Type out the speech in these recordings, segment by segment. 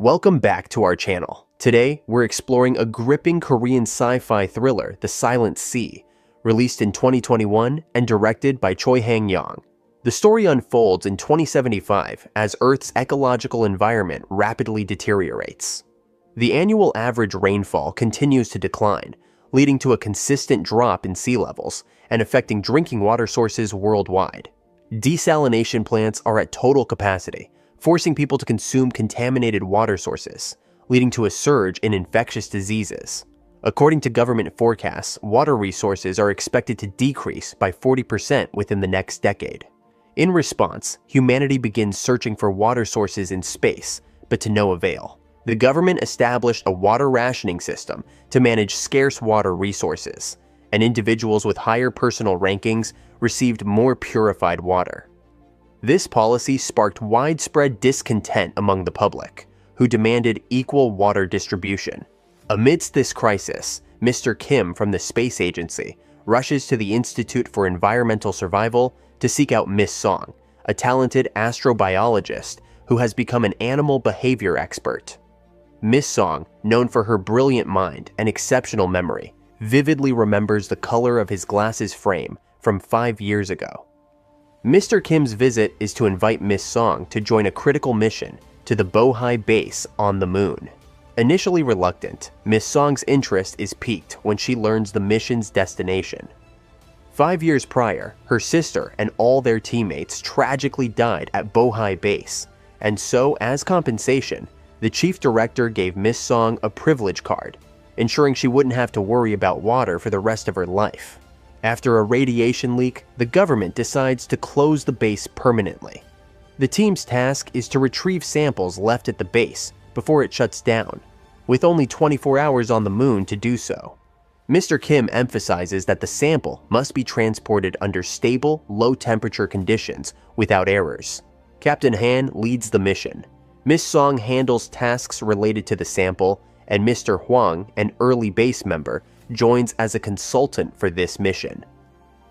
Welcome back to our channel. Today, we're exploring a gripping Korean sci-fi thriller, The Silent Sea, released in 2021 and directed by Choi Hang-yong. The story unfolds in 2075 as Earth's ecological environment rapidly deteriorates. The annual average rainfall continues to decline, leading to a consistent drop in sea levels and affecting drinking water sources worldwide. Desalination plants are at total capacity, forcing people to consume contaminated water sources, leading to a surge in infectious diseases. According to government forecasts, water resources are expected to decrease by 40% within the next decade. In response, humanity begins searching for water sources in space, but to no avail. The government established a water rationing system to manage scarce water resources, and individuals with higher personal rankings received more purified water. This policy sparked widespread discontent among the public, who demanded equal water distribution. Amidst this crisis, Mr. Kim from the space agency rushes to the Institute for Environmental Survival to seek out Miss Song, a talented astrobiologist who has become an animal behavior expert. Miss Song, known for her brilliant mind and exceptional memory, vividly remembers the color of his glasses frame from 5 years ago. Mr. Kim's visit is to invite Miss Song to join a critical mission to the Bohai base on the moon. Initially reluctant, Miss Song's interest is piqued when she learns the mission's destination. 5 years prior, her sister and all their teammates tragically died at Bohai base, and so, as compensation, the chief director gave Miss Song a privilege card, ensuring she wouldn't have to worry about water for the rest of her life. After a radiation leak, the government decides to close the base permanently. The team's task is to retrieve samples left at the base before it shuts down, with only 24 hours on the moon to do so. Mr. Kim emphasizes that the sample must be transported under stable, low-temperature conditions without errors. Captain Han leads the mission. Miss Song handles tasks related to the sample, and Mr. Huang, an early base member, joins as a consultant for this mission.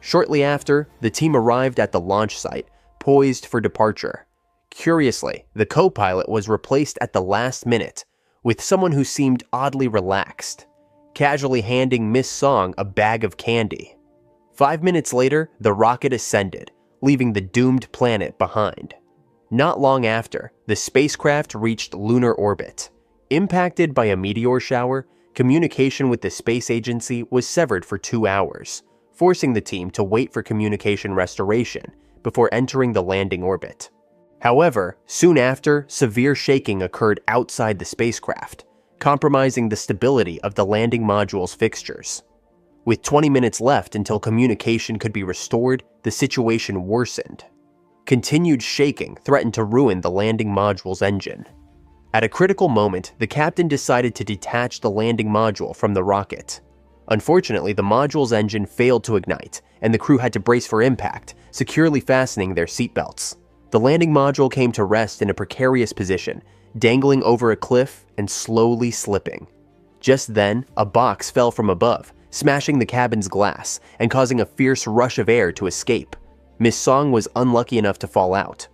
Shortly after, the team arrived at the launch site, poised for departure. Curiously, the co-pilot was replaced at the last minute with someone who seemed oddly relaxed, casually handing Miss Song a bag of candy. 5 minutes later, the rocket ascended, leaving the doomed planet behind. Not long after, the spacecraft reached lunar orbit. Impacted by a meteor shower, communication with the space agency was severed for 2 hours, forcing the team to wait for communication restoration before entering the landing orbit. However, soon after, severe shaking occurred outside the spacecraft, compromising the stability of the landing module's fixtures. With 20 minutes left until communication could be restored, the situation worsened. Continued shaking threatened to ruin the landing module's engine. At a critical moment, the captain decided to detach the landing module from the rocket. Unfortunately, the module's engine failed to ignite, and the crew had to brace for impact, securely fastening their seatbelts. The landing module came to rest in a precarious position, dangling over a cliff and slowly slipping. Just then, a box fell from above, smashing the cabin's glass and causing a fierce rush of air to escape. Miss Song was unlucky enough to fall out.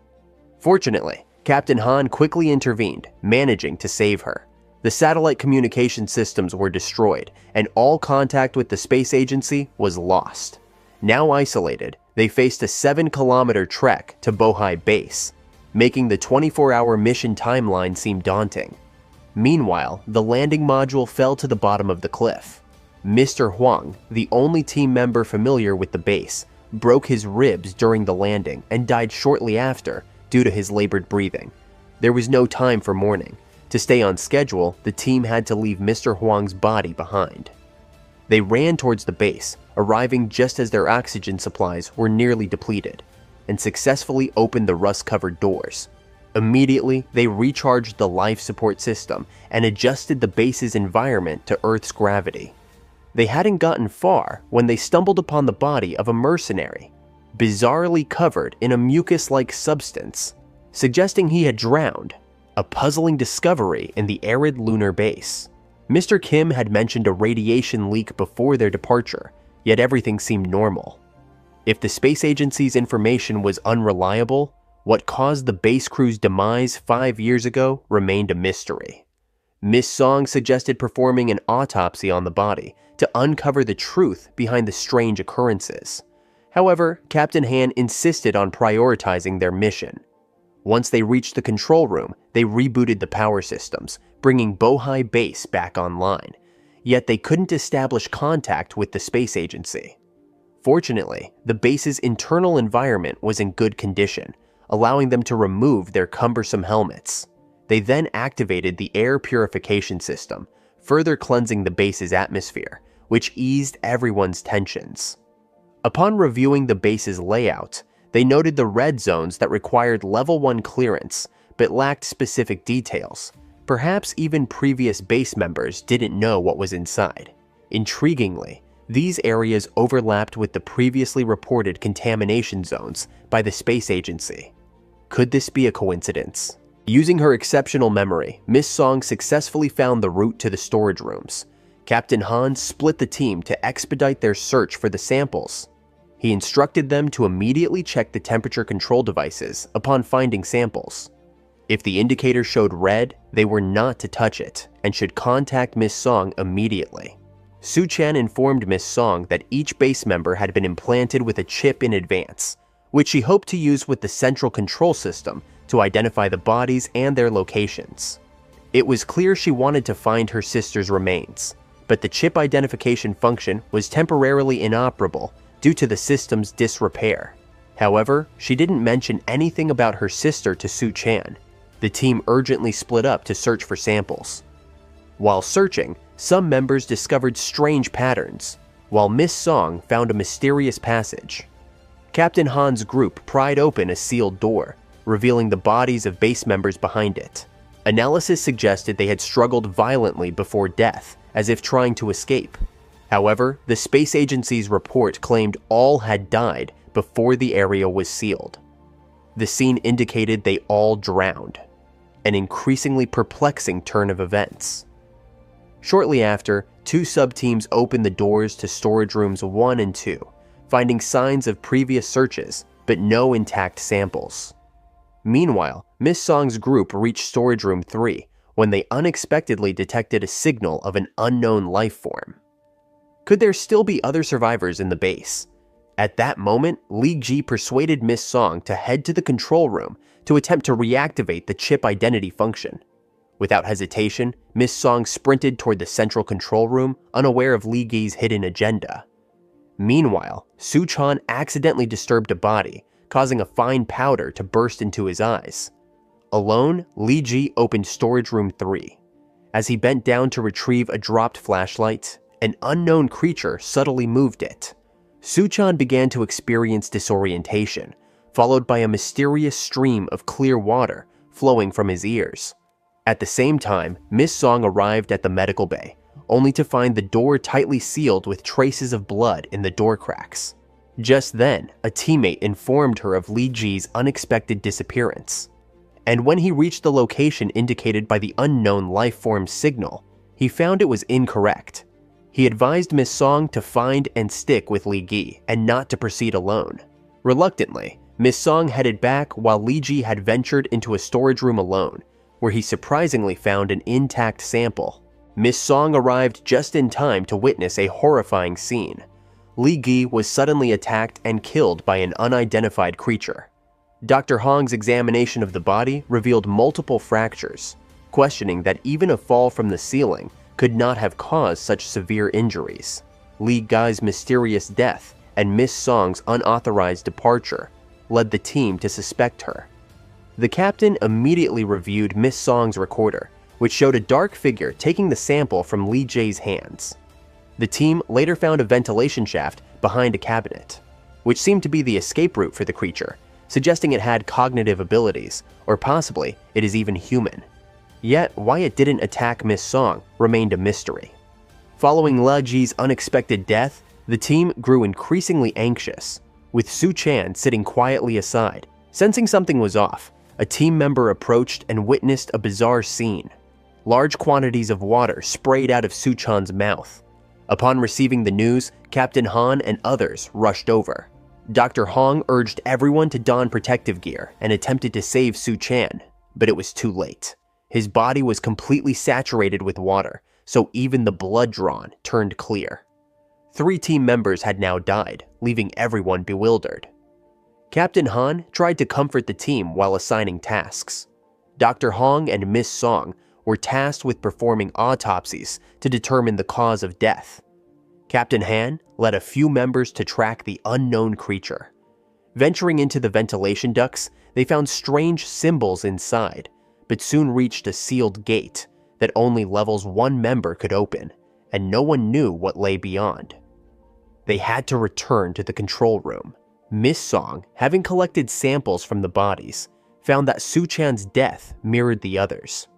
Fortunately, Captain Han quickly intervened, managing to save her. The satellite communication systems were destroyed, and all contact with the space agency was lost. Now isolated, they faced a 7-kilometer trek to Bohai base, making the 24-hour mission timeline seem daunting. Meanwhile, the landing module fell to the bottom of the cliff. Mr. Huang, the only team member familiar with the base, broke his ribs during the landing and died shortly after due to his labored breathing. There was no time for mourning. To stay on schedule, the team had to leave Mr. Huang's body behind. They ran towards the base, arriving just as their oxygen supplies were nearly depleted, and successfully opened the rust-covered doors. Immediately, they recharged the life support system and adjusted the base's environment to Earth's gravity. They hadn't gotten far when they stumbled upon the body of a mercenary, bizarrely covered in a mucus-like substance, suggesting he had drowned, a puzzling discovery in the arid lunar base. Mr. Kim had mentioned a radiation leak before their departure, yet everything seemed normal. If the space agency's information was unreliable, What caused the base crew's demise 5 years ago remained a mystery. Miss Song suggested performing an autopsy on the body to uncover the truth behind the strange occurrences. However, Captain Han insisted on prioritizing their mission. Once they reached the control room, they rebooted the power systems, bringing Bohai Base back online. Yet they couldn't establish contact with the space agency. Fortunately, the base's internal environment was in good condition, allowing them to remove their cumbersome helmets. They then activated the air purification system, further cleansing the base's atmosphere, which eased everyone's tensions. Upon reviewing the base's layout, they noted the red zones that required Level 1 clearance but lacked specific details. Perhaps even previous base members didn't know what was inside. Intriguingly, these areas overlapped with the previously reported contamination zones by the space agency. Could this be a coincidence? Using her exceptional memory, Miss Song successfully found the route to the storage rooms. Captain Han split the team to expedite their search for the samples. He instructed them to immediately check the temperature control devices upon finding samples. If the indicator showed red, they were not to touch it and should contact Miss Song immediately. Su Chan informed Miss Song that each base member had been implanted with a chip in advance, which she hoped to use with the central control system to identify the bodies and their locations. It was clear she wanted to find her sister's remains, but the chip identification function was temporarily inoperable due to the system's disrepair. However, she didn't mention anything about her sister to Su Chan. The team urgently split up to search for samples. While searching, some members discovered strange patterns, while Miss Song found a mysterious passage. Captain Han's group pried open a sealed door, revealing the bodies of base members behind it. Analysis suggested they had struggled violently before death, as if trying to escape. However, the space agency's report claimed all had died before the area was sealed. The scene indicated they all drowned, an increasingly perplexing turn of events. Shortly after, 2 sub-teams opened the doors to storage rooms 1 and 2, finding signs of previous searches, but no intact samples. Meanwhile, Miss Song's group reached storage room 3 when they unexpectedly detected a signal of an unknown life form. Could there still be other survivors in the base? At that moment, Li Ji persuaded Miss Song to head to the control room to attempt to reactivate the chip identity function. Without hesitation, Miss Song sprinted toward the central control room, unaware of Li Ji's hidden agenda. Meanwhile, Su Chan accidentally disturbed a body, causing a fine powder to burst into his eyes. Alone, Li Ji opened storage room 3. As he bent down to retrieve a dropped flashlight, an unknown creature subtly moved it. Su Chan began to experience disorientation, followed by a mysterious stream of clear water flowing from his ears. At the same time, Miss Song arrived at the medical bay, only to find the door tightly sealed with traces of blood in the door cracks. Just then, a teammate informed her of Li Ji's unexpected disappearance. And when he reached the location indicated by the unknown life form signal, he found it was incorrect. He advised Miss Song to find and stick with Li Ji and not to proceed alone. Reluctantly, Miss Song headed back while Li Ji had ventured into a storage room alone, where he surprisingly found an intact sample. Miss Song arrived just in time to witness a horrifying scene. Li Ji was suddenly attacked and killed by an unidentified creature. Dr. Hong's examination of the body revealed multiple fractures, questioning that even a fall from the ceiling could not have caused such severe injuries. Li Ji's mysterious death and Miss Song's unauthorized departure led the team to suspect her. The captain immediately reviewed Miss Song's recorder, which showed a dark figure taking the sample from Li Ji's hands. The team later found a ventilation shaft behind a cabinet, which seemed to be the escape route for the creature, suggesting it had cognitive abilities, or possibly it is even human. Yet, why it didn't attack Miss Song remained a mystery. Following Li Ji's unexpected death, the team grew increasingly anxious, with Su Chan sitting quietly aside. Sensing something was off, a team member approached and witnessed a bizarre scene. Large quantities of water sprayed out of Su Chan's mouth. Upon receiving the news, Captain Han and others rushed over. Dr. Hong urged everyone to don protective gear and attempted to save Su Chan, but it was too late. His body was completely saturated with water, so even the blood drawn turned clear. 3 team members had now died, leaving everyone bewildered. Captain Han tried to comfort the team while assigning tasks. Dr. Hong and Miss Song were tasked with performing autopsies to determine the cause of death. Captain Han led a few members to track the unknown creature. Venturing into the ventilation ducts, they found strange symbols inside, but soon reached a sealed gate that only levels 1 member could open, and no one knew what lay beyond. They had to return to the control room. Miss Song, having collected samples from the bodies, found that Su Chan's death mirrored the others.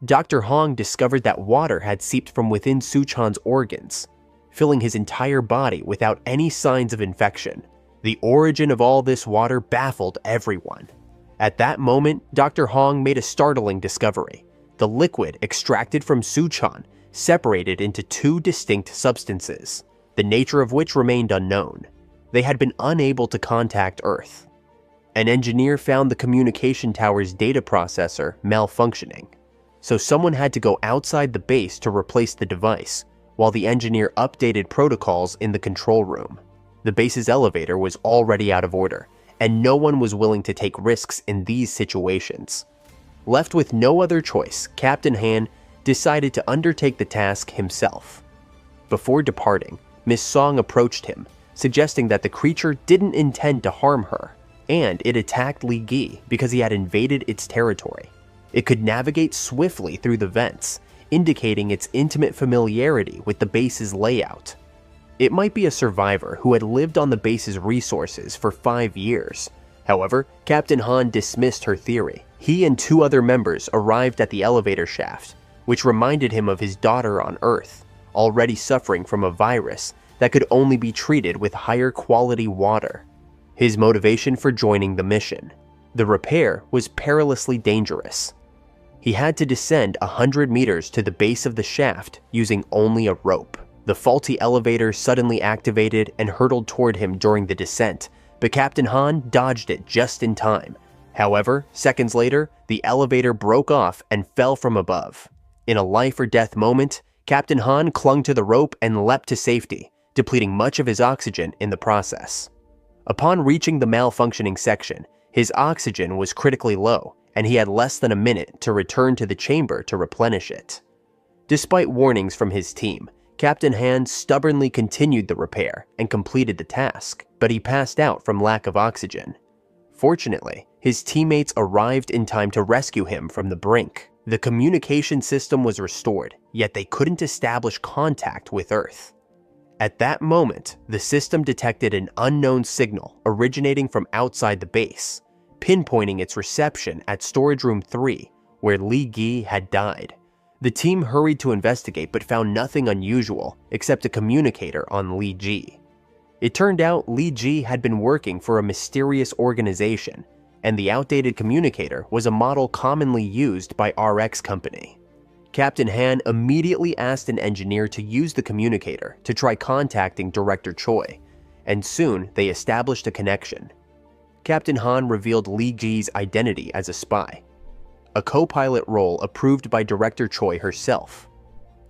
Dr. Hong discovered that water had seeped from within Su Chan's organs, filling his entire body without any signs of infection. The origin of all this water baffled everyone. At that moment, Dr. Hong made a startling discovery. The liquid extracted from Su Chan separated into 2 distinct substances, the nature of which remained unknown. They had been unable to contact Earth. An engineer found the communication tower's data processor malfunctioning, so someone had to go outside the base to replace the device, while the engineer updated protocols in the control room. The base's elevator was already out of order, and no one was willing to take risks in these situations. Left with no other choice, Captain Han decided to undertake the task himself. Before departing, Miss Song approached him, suggesting that the creature didn't intend to harm her, and it attacked Li Gi because he had invaded its territory. It could navigate swiftly through the vents, indicating its intimate familiarity with the base's layout. It might be a survivor who had lived on the base's resources for 5 years. However, Captain Han dismissed her theory. He and 2 other members arrived at the elevator shaft, which reminded him of his daughter on Earth, already suffering from a virus that could only be treated with higher quality water. His motivation for joining the mission: the repair was perilously dangerous. He had to descend 100 meters to the base of the shaft using only a rope. The faulty elevator suddenly activated and hurtled toward him during the descent, but Captain Han dodged it just in time. However, seconds later, the elevator broke off and fell from above. In a life-or-death moment, Captain Han clung to the rope and leapt to safety, depleting much of his oxygen in the process. Upon reaching the malfunctioning section, his oxygen was critically low, and he had less than a minute to return to the chamber to replenish it. Despite warnings from his team, Captain Han stubbornly continued the repair and completed the task, but he passed out from lack of oxygen. Fortunately, his teammates arrived in time to rescue him from the brink. The communication system was restored, yet they couldn't establish contact with Earth. At that moment, the system detected an unknown signal originating from outside the base, pinpointing its reception at Storage Room 3, where Li Gi had died. The team hurried to investigate but found nothing unusual except a communicator on Li Gi. It turned out Li Gi had been working for a mysterious organization, and the outdated communicator was a model commonly used by RX Company. Captain Han immediately asked an engineer to use the communicator to try contacting Director Choi, and soon they established a connection. Captain Han revealed Li Gi's identity as a spy, a co-pilot role approved by Director Choi herself.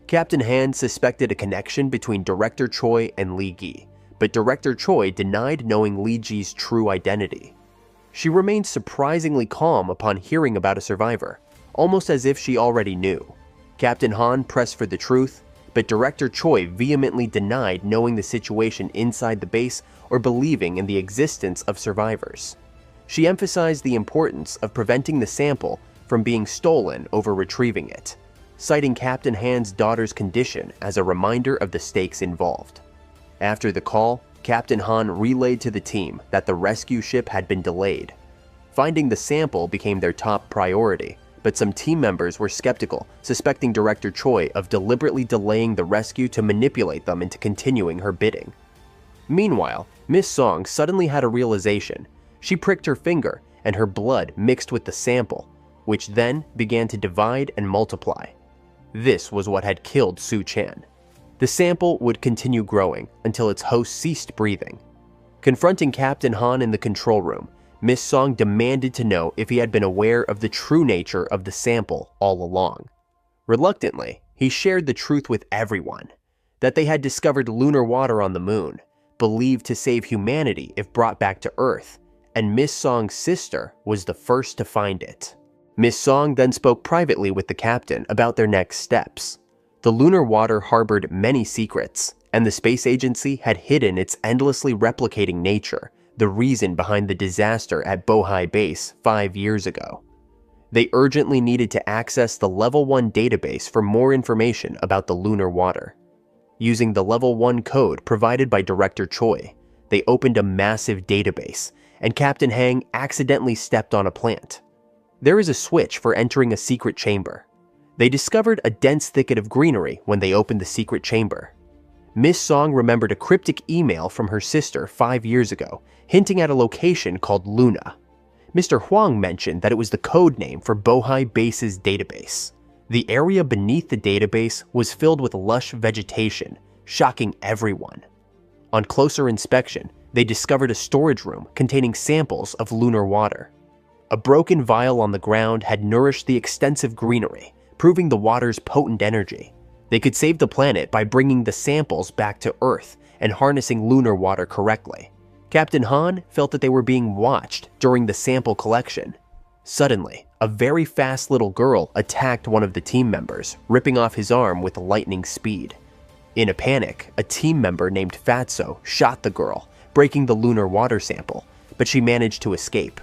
Captain Han suspected a connection between Director Choi and Li Gi, but Director Choi denied knowing Li Gi's true identity. She remained surprisingly calm upon hearing about a survivor, almost as if she already knew. Captain Han pressed for the truth, but Director Choi vehemently denied knowing the situation inside the base or believing in the existence of survivors. She emphasized the importance of preventing the sample from being stolen over retrieving it, citing Captain Han's daughter's condition as a reminder of the stakes involved. After the call, Captain Han relayed to the team that the rescue ship had been delayed. Finding the sample became their top priority, but some team members were skeptical, suspecting Director Choi of deliberately delaying the rescue to manipulate them into continuing her bidding. Meanwhile, Miss Song suddenly had a realization. She pricked her finger, and her blood mixed with the sample, which then began to divide and multiply. This was what had killed Su Chan. The sample would continue growing until its host ceased breathing. Confronting Captain Han in the control room, Miss Song demanded to know if he had been aware of the true nature of the sample all along. Reluctantly, he shared the truth with everyone, that they had discovered lunar water on the moon, believed to save humanity if brought back to Earth, and Miss Song's sister was the first to find it. Miss Song then spoke privately with the captain about their next steps. The lunar water harbored many secrets, and the space agency had hidden its endlessly replicating nature, the reason behind the disaster at Bohai Base 5 years ago. They urgently needed to access the Level 1 database for more information about the lunar water. Using the Level 1 code provided by Director Choi, they opened a massive database, and Captain Hang accidentally stepped on a plant. There is a switch for entering a secret chamber. They discovered a dense thicket of greenery when they opened the secret chamber. Miss Song remembered a cryptic email from her sister 5 years ago, hinting at a location called Luna. Mr. Huang mentioned that it was the code name for Bohai Base's database. The area beneath the database was filled with lush vegetation, shocking everyone. On closer inspection, they discovered a storage room containing samples of lunar water. A broken vial on the ground had nourished the extensive greenery, proving the water's potent energy. They could save the planet by bringing the samples back to Earth and harnessing lunar water correctly. Captain Han felt that they were being watched during the sample collection. Suddenly, a very fast little girl attacked one of the team members, ripping off his arm with lightning speed. In a panic, a team member named Fatso shot the girl, breaking the lunar water sample, but she managed to escape.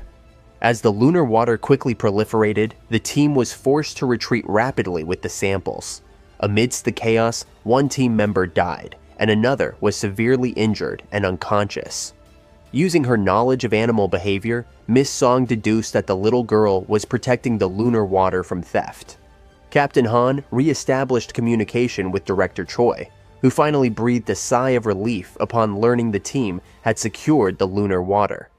As the lunar water quickly proliferated, the team was forced to retreat rapidly with the samples. Amidst the chaos, one team member died, and another was severely injured and unconscious. Using her knowledge of animal behavior, Miss Song deduced that the little girl was protecting the lunar water from theft. Captain Han re-established communication with Director Choi, who finally breathed a sigh of relief upon learning the team had secured the lunar water.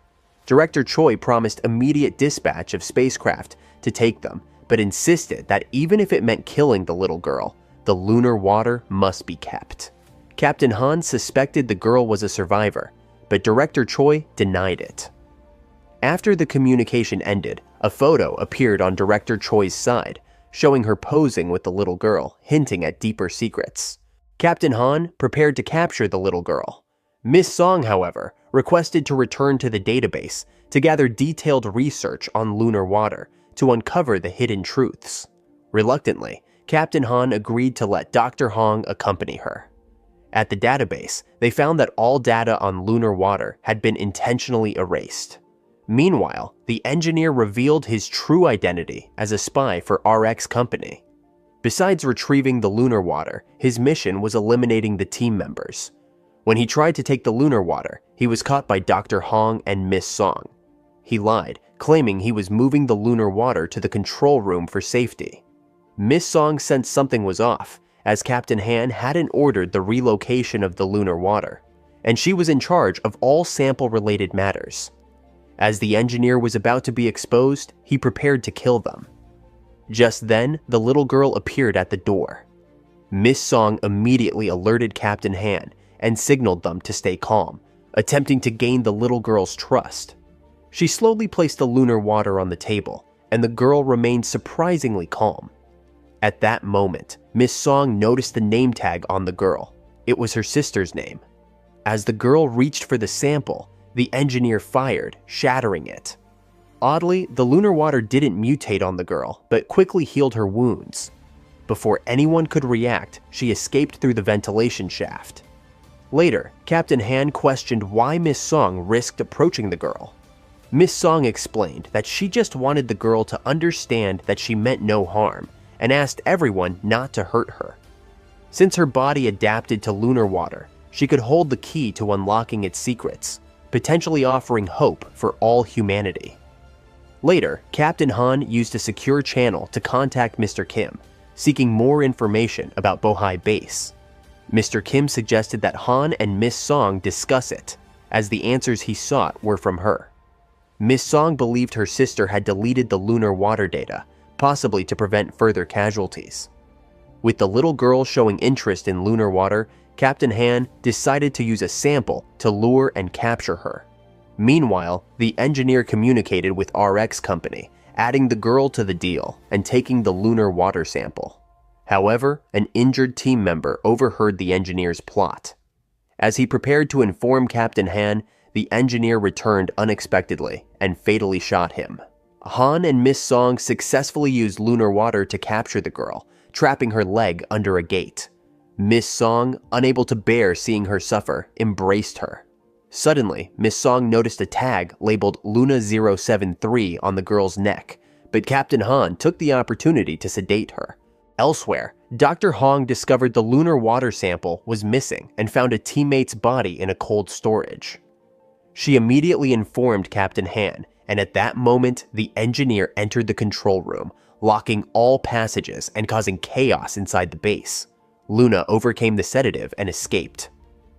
Director Choi promised immediate dispatch of spacecraft to take them, but insisted that even if it meant killing the little girl, the lunar water must be kept. Captain Han suspected the girl was a survivor, but Director Choi denied it. After the communication ended, a photo appeared on Director Choi's side, showing her posing with the little girl, hinting at deeper secrets. Captain Han prepared to capture the little girl. Miss Song, however, requested to return to the database to gather detailed research on lunar water to uncover the hidden truths. Reluctantly, Captain Han agreed to let Dr. Hong accompany her. At the database, they found that all data on lunar water had been intentionally erased. Meanwhile, the engineer revealed his true identity as a spy for RX Company. Besides retrieving the lunar water, his mission was eliminating the team members. When he tried to take the lunar water, he was caught by Dr. Hong and Miss Song. He lied, claiming he was moving the lunar water to the control room for safety. Miss Song sensed something was off, as Captain Han hadn't ordered the relocation of the lunar water, and she was in charge of all sample-related matters. As the engineer was about to be exposed, he prepared to kill them. Just then, the little girl appeared at the door. Miss Song immediately alerted Captain Han and signaled them to stay calm, attempting to gain the little girl's trust. She slowly placed the lunar water on the table, and the girl remained surprisingly calm. At that moment, Miss Song noticed the name tag on the girl. It was her sister's name. As the girl reached for the sample, the engineer fired, shattering it. Oddly, the lunar water didn't mutate on the girl, but quickly healed her wounds. Before anyone could react, she escaped through the ventilation shaft. Later, Captain Han questioned why Miss Song risked approaching the girl. Miss Song explained that she just wanted the girl to understand that she meant no harm, and asked everyone not to hurt her. Since her body adapted to lunar water, she could hold the key to unlocking its secrets, potentially offering hope for all humanity. Later, Captain Han used a secure channel to contact Mr. Kim, seeking more information about Bohai Base. Mr. Kim suggested that Han and Miss Song discuss it, as the answers he sought were from her. Miss Song believed her sister had deleted the lunar water data, possibly to prevent further casualties. With the little girl showing interest in lunar water, Captain Han decided to use a sample to lure and capture her. Meanwhile, the engineer communicated with RX Company, adding the girl to the deal and taking the lunar water sample. However, an injured team member overheard the engineer's plot. As he prepared to inform Captain Han, the engineer returned unexpectedly and fatally shot him. Han and Miss Song successfully used lunar water to capture the girl, trapping her leg under a gate. Miss Song, unable to bear seeing her suffer, embraced her. Suddenly, Miss Song noticed a tag labeled Luna 073 on the girl's neck, but Captain Han took the opportunity to sedate her. Elsewhere, Dr. Hong discovered the lunar water sample was missing and found a teammate's body in a cold storage. She immediately informed Captain Han, and at that moment, the engineer entered the control room, locking all passages and causing chaos inside the base. Luna overcame the sedative and escaped.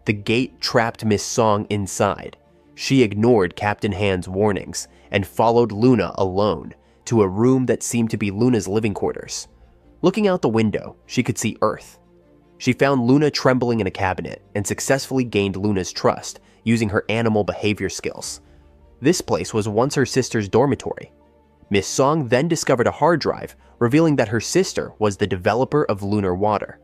The gate trapped Miss Song inside. She ignored Captain Han's warnings and followed Luna alone to a room that seemed to be Luna's living quarters. Looking out the window, she could see Earth. She found Luna trembling in a cabinet and successfully gained Luna's trust using her animal behavior skills. This place was once her sister's dormitory. Miss Song then discovered a hard drive, revealing that her sister was the developer of lunar water.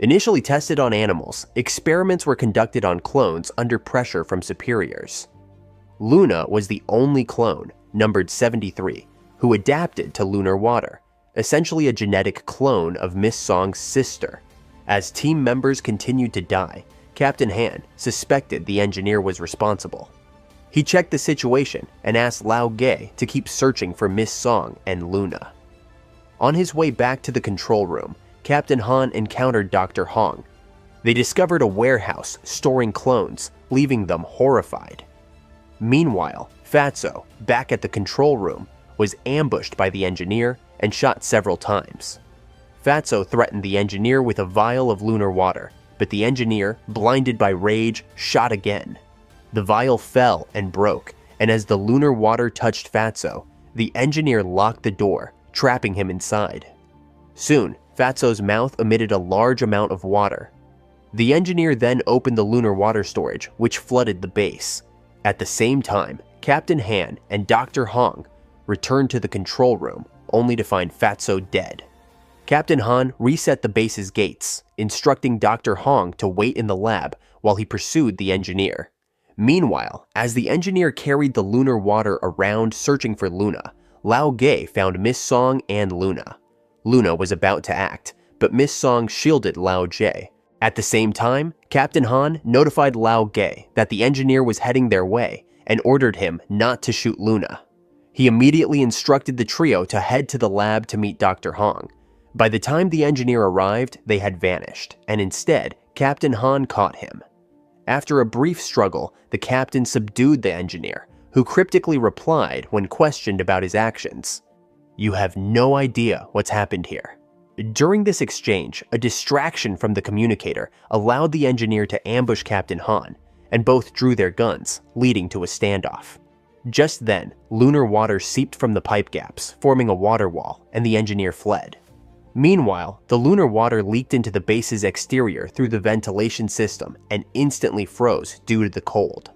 Initially tested on animals, experiments were conducted on clones under pressure from superiors. Luna was the only clone, numbered 73, who adapted to lunar water, essentially a genetic clone of Miss Song's sister. As team members continued to die, Captain Han suspected the engineer was responsible. He checked the situation and asked Lao Ge to keep searching for Miss Song and Luna. On his way back to the control room, Captain Han encountered Dr. Hong. They discovered a warehouse storing clones, leaving them horrified. Meanwhile, Fatso, back at the control room, was ambushed by the engineer and shot several times. Fatso threatened the engineer with a vial of lunar water, but the engineer, blinded by rage, shot again. The vial fell and broke, and as the lunar water touched Fatso, the engineer locked the door, trapping him inside. Soon, Fatso's mouth emitted a large amount of water. The engineer then opened the lunar water storage, which flooded the base. At the same time, Captain Han and Dr. Hong returned to the control room, only to find Fatso dead. Captain Han reset the base's gates, instructing Dr. Hong to wait in the lab while he pursued the engineer. Meanwhile, as the engineer carried the lunar water around searching for Luna, Lao Ge found Miss Song and Luna. Luna was about to act, but Miss Song shielded Lao Ge. At the same time, Captain Han notified Lao Ge that the engineer was heading their way and ordered him not to shoot Luna. He immediately instructed the trio to head to the lab to meet Dr. Hong. By the time the engineer arrived, they had vanished, and instead, Captain Han caught him. After a brief struggle, the captain subdued the engineer, who cryptically replied when questioned about his actions, "You have no idea what's happened here." During this exchange, a distraction from the communicator allowed the engineer to ambush Captain Han, and both drew their guns, leading to a standoff. Just then, lunar water seeped from the pipe gaps, forming a water wall, and the engineer fled. Meanwhile, the lunar water leaked into the base's exterior through the ventilation system and instantly froze due to the cold.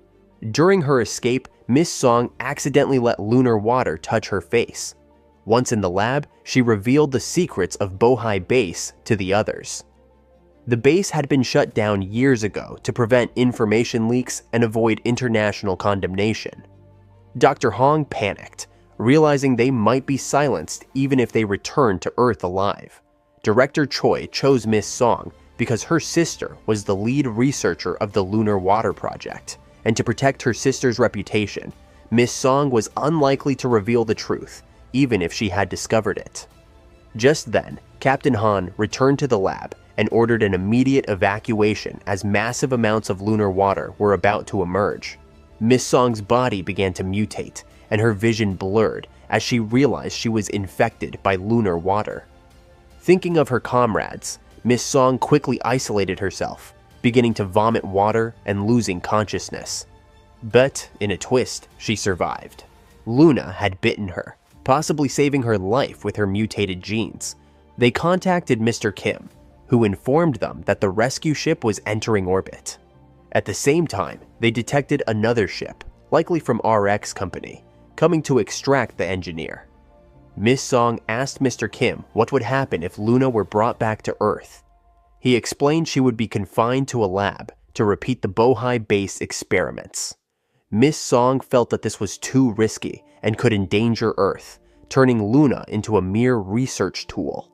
During her escape, Miss Song accidentally let lunar water touch her face. Once in the lab, she revealed the secrets of Bohai Base to the others. The base had been shut down years ago to prevent information leaks and avoid international condemnation. Dr. Hong panicked, realizing they might be silenced even if they returned to Earth alive. Director Choi chose Miss Song because her sister was the lead researcher of the Lunar Water Project, and to protect her sister's reputation, Miss Song was unlikely to reveal the truth, even if she had discovered it. Just then, Captain Han returned to the lab and ordered an immediate evacuation as massive amounts of lunar water were about to emerge. Miss Song's body began to mutate, and her vision blurred as she realized she was infected by lunar water. Thinking of her comrades, Miss Song quickly isolated herself, beginning to vomit water and losing consciousness. But, in a twist, she survived. Luna had bitten her, possibly saving her life with her mutated genes. They contacted Mr. Kim, who who informed them that the rescue ship was entering orbit. At the same time, they detected another ship, likely from RX Company, coming to extract the engineer. Miss Song asked Mr. Kim what would happen if Luna were brought back to Earth. He explained she would be confined to a lab to repeat the Bohai base experiments. Miss Song felt that this was too risky and could endanger Earth, turning Luna into a mere research tool.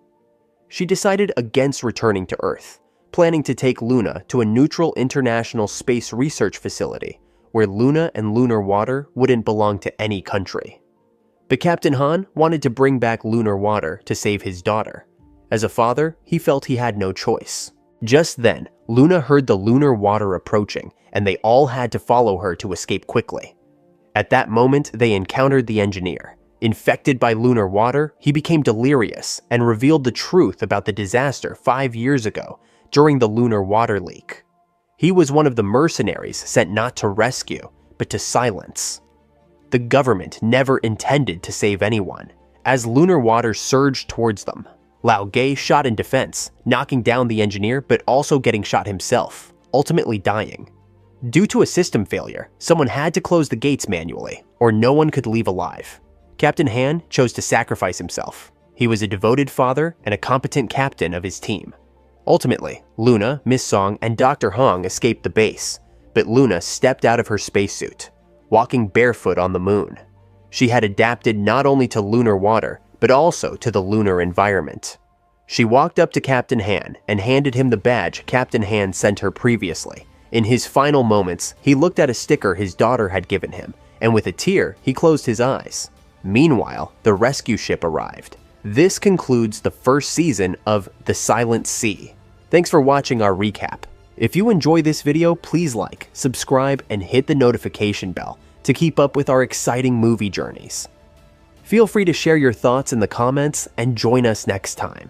She decided against returning to Earth, planning to take Luna to a neutral international space research facility where Luna and lunar water wouldn't belong to any country. But Captain Han wanted to bring back lunar water to save his daughter. As a father, he felt he had no choice. Just then, Luna heard the lunar water approaching, and they all had to follow her to escape quickly. At that moment, they encountered the engineer. Infected by lunar water, he became delirious and revealed the truth about the disaster 5 years ago during the lunar water leak. He was one of the mercenaries sent not to rescue, but to silence. The government never intended to save anyone, as lunar water surged towards them. Lao Ge shot in defense, knocking down the engineer but also getting shot himself, ultimately dying. Due to a system failure, someone had to close the gates manually, or no one could leave alive. Captain Han chose to sacrifice himself. He was a devoted father and a competent captain of his team. Ultimately, Luna, Miss Song, and Dr. Hong escaped the base, but Luna stepped out of her spacesuit, walking barefoot on the moon. She had adapted not only to lunar water, but also to the lunar environment. She walked up to Captain Han and handed him the badge Captain Han sent her previously. In his final moments, he looked at a sticker his daughter had given him, and with a tear, he closed his eyes. Meanwhile, the rescue ship arrived. This concludes the first season of The Silent Sea. Thanks for watching our recap. If you enjoy this video, please like, subscribe, and hit the notification bell to keep up with our exciting movie journeys. Feel free to share your thoughts in the comments and join us next time.